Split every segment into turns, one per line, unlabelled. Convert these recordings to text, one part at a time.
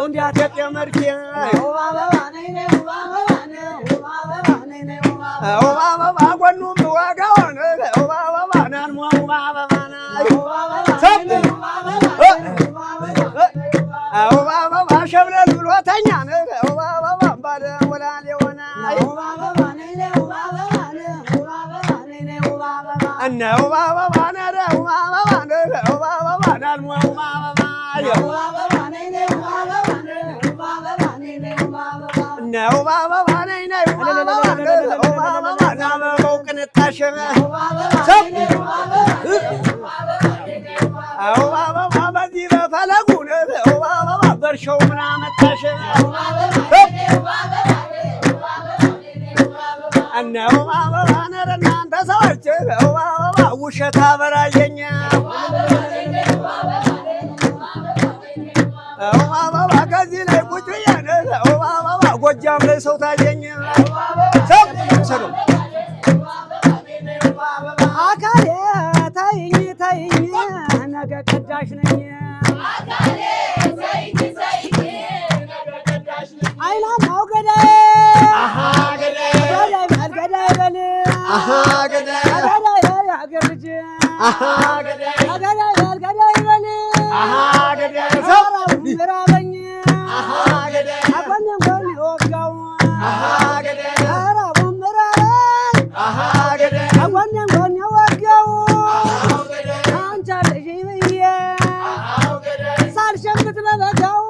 እንዲያቴት የመርኬ አበባ ጎኑም ዋጋውን አበባ ናንሞ አበባና አበባ ሸብለል ብሎተኛ አበባ ባለ ወላል የሆነ እነ አበባ ነረ አበባ ናንሞ አበባ ነው ባባ ነይ ነይ ባባ ቅንጣሽ አው ባባ በዚህ በፈለጉ ነው ባባ በርሾው ምን አመጣሽ እነው ባባ ነረ እናንተ ሰዎች ባባ ውሸት አበራየኛ ባባ ከዚህ ላይ ቁጭ ብዬ ባባ ጎጃም ላይ ሰው ታየኝ ሰው አካሌ ታይኝ ታይኝ ነገ ቀዳሽ ነኝ አካሌ ታይኝ ታይኝ ነገ ቀዳሽ ነኝ አይላማው ገዳይ አሃ ገዳይ ገዳይ በል አሃ ገዳይ ገዳይ ያገር ልጅ አሃ ገዳይ ገዳይ በል አሃ ገዳይ ሰው ምራበኝ አሃ ገዳይ አቆንም ጎን ወጋው አሃ ገዳይ አራቡም ምራበኝ አሃ ገዳይ አቆንም ጎን ወጋው አሃ ገዳይ አንተ ልጅ ብዬ አሃ ገዳይ ሳልሸምት በበጋው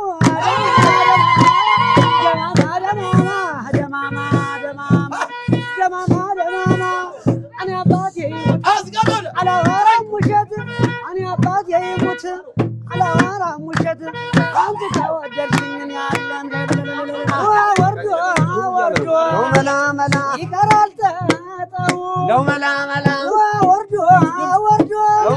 ደማማ እኔ አባቴ አስገበል አላወራም ውሸት እኔ አባቴ ይሙት አላወራም ውሸት አንተ ተወደድሽኝ ያለም ወርዶ መላ መላ ይቀራል ተጠሩ ለው መላ መላ ወርዶ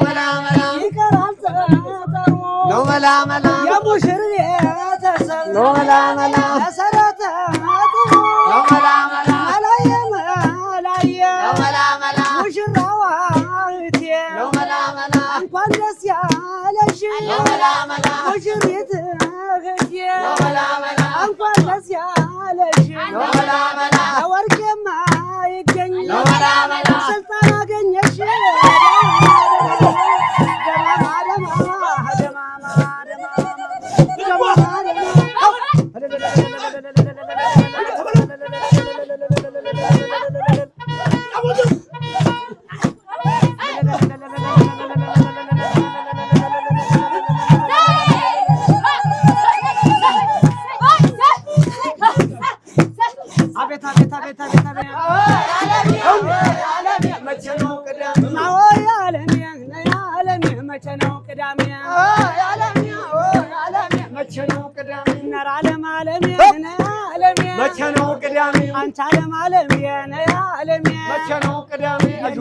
መላ መላ ይቀራል ተጠሩ ለው መላ መላ የሙሽር ቤተሰብ ለው መላ መላ መሰረተ ለው መላ መላ ሙሽራዋ እህቴ እንኳን ደስ ያለሽ ሙሽሪት እህቴ እንኳን ደስ ያለሽ ወርቄማ ይገኝ ስልጣን አገኘሽ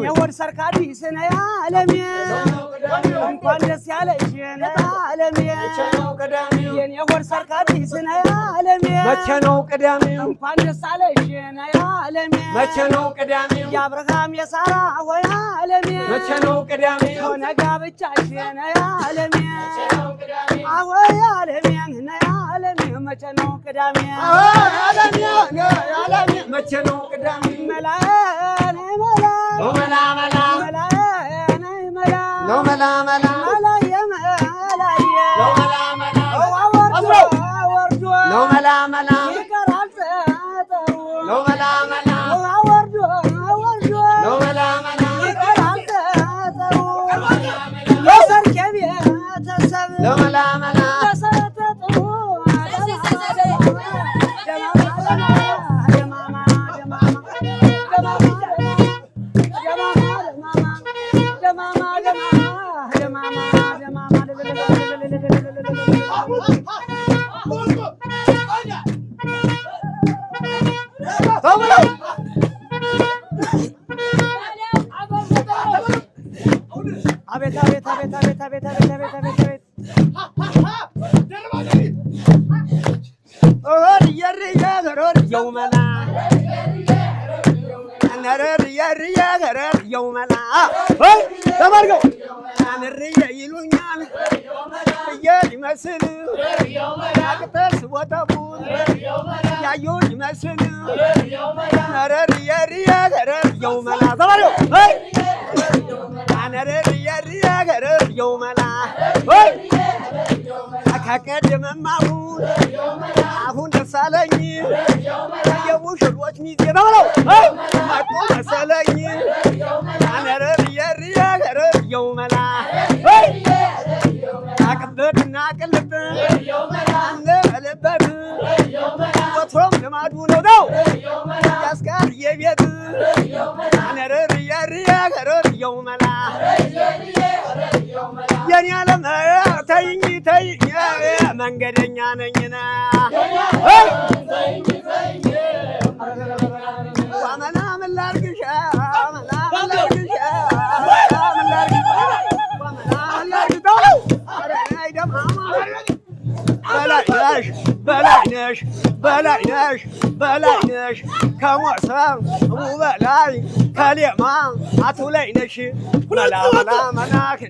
የወር ሰርካዲስ ነይ ዓለሜ እንኳን ደስ ያለሽ ነይ ዓለሜ የኔ ወር ሰርካዲስ ነይ ዓለሜ መቼ ነው ቅዳሜ እንኳን ደስ አለሽ ነይ ዓለሜ መቼ ነው ቅዳሜ የአብርሃም የሳራ ሆይ ዓለሜ መቼ ነው ቅዳሜ ሆነ ጋብቻሽ ነይ ዓለሜ አሆይ ዓለሜ ነይ ዓለሜ መቼ ነው ቅዳሜ ዓለሜ መቼ ነው ቅዳሜ መላ ለው መላ መላ ነይ መላ ለው መላ መላ መላየ መላየ ለው መላ መላ ወርዶ ለው መላ መላ ይቀራል ተጠሩ ለው መላ መላ ወርዶ ለው መላ መላ ይቀራል ተጠሩ የሰርኬ ቤተሰብ ለው መላ መላ ተሰጠጡ አቤት አቤት አቤት አቤት አቤት አቤት አቤት አቤት አቤት ኦር የርያ ገሮር የውመላ ነረር የርያ ገሮር የውመላ ተባርገው አንርያ ይሉኛል ፍየል ይመስል ቅጠል ስቦጠቡት ያየሁት ይመስል ነረርየርየ ገረርየው መላ ተባለው ነረርየርየ ገረርየው መላ ከቀደመማሁን አሁን ደስ አለኝ የሙሽሮች ሚዜ ተባለው መጡ መሰለኝ ነረርየርየ ገረርየው መላ አቅበትና ቅልብ አንበለበት ወትሮም ልማዱ ነው ያስቀር የቤት ነረርየርየ ገረርየው መላ የኔ ዓለም ተይኝ ተይኝ መንገደኛ ነኝና ዋመና ምን ላድርግሽ ምን ላድርግሽ በላይነሽ ከሞሰብ በላይ ከሌማ አትውለይነሽ መላ መላ መላክ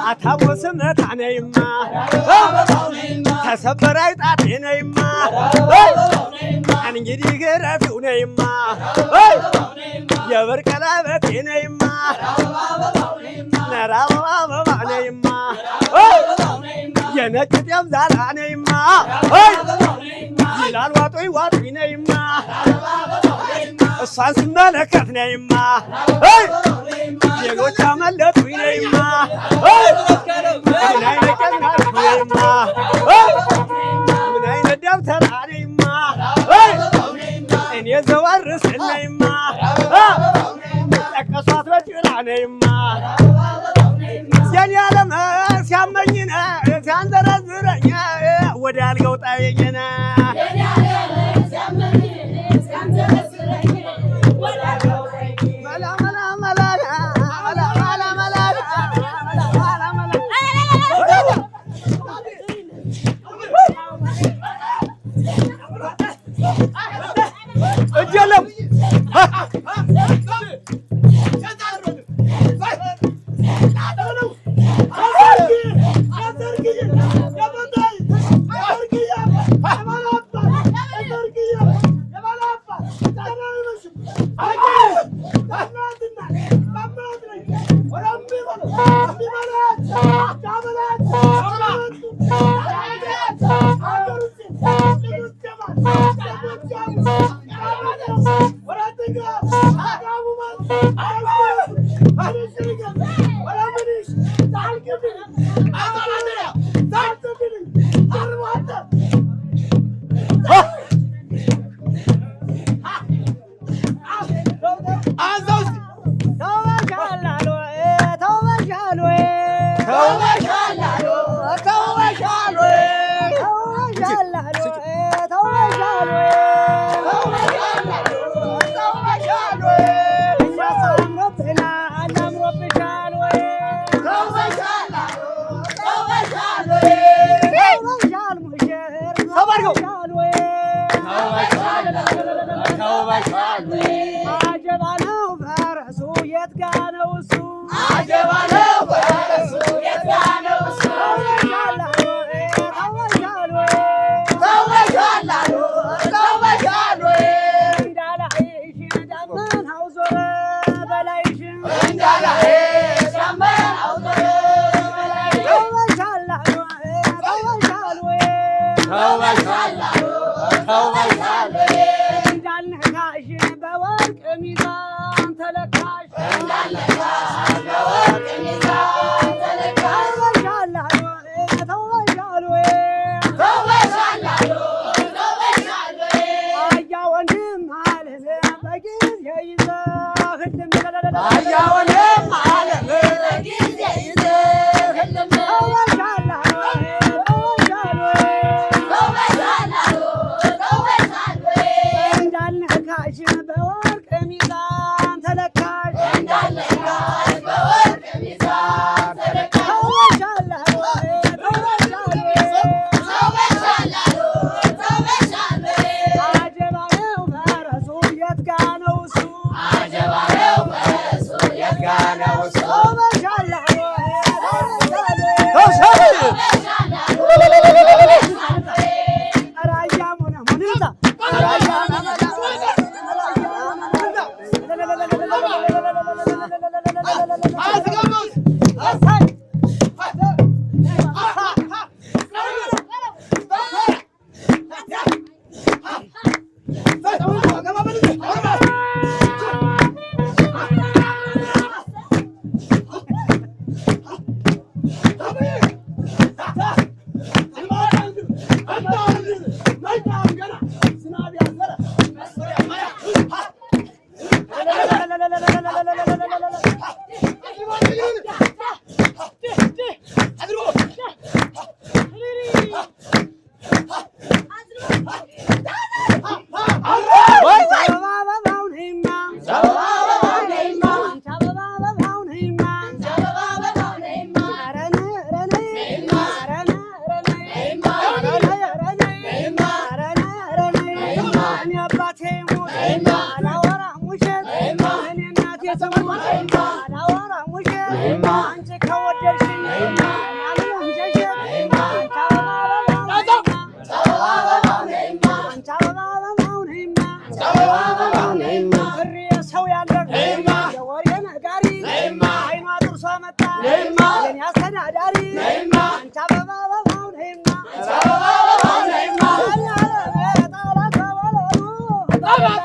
አታወስም ታነይማ ተሰበራይ ጣቴ ነይማ እንግዲህ ገረፊው ነይማ የብር ቀለበቴ ነይማ ነራበባ አበባ ነይማ የነጭ ጤፍ ዛላ ነይማ ይላል ዋጦይ ዋጦይ ነይማ እሷን ስመለከት ነይማ ሌሎች አመለጡኝ ነይማ ምን አይነት ቀዝናት ነይማ ምን አይነት ደብተራ ነይማ እኔ ዘወር ስል ነይማ ጠቀሷት በጭራ ነይማ የኔ ዓለም ሲያመኝነ ሲያንዘረዝረኝ ወደ አልጋው ጣየኝነ እጀለም አጀባ ነው ፈረሱ የት ጋ ነው እሱ አጀባ ነው ፈረሱ የት ጋ ነው እሱ
ሰፋ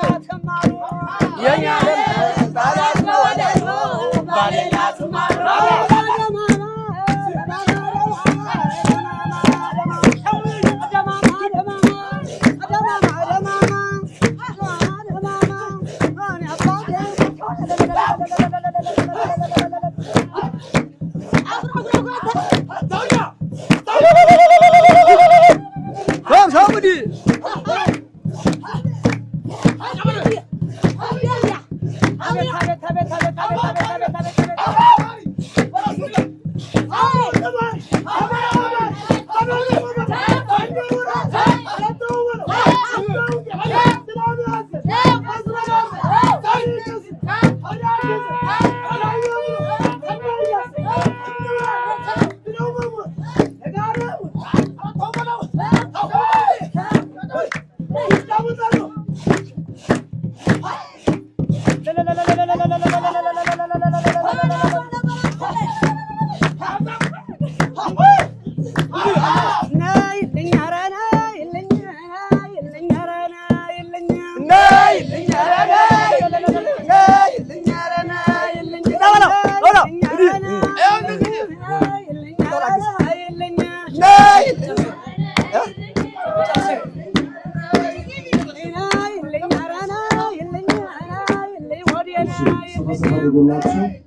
አድርጎላችሁ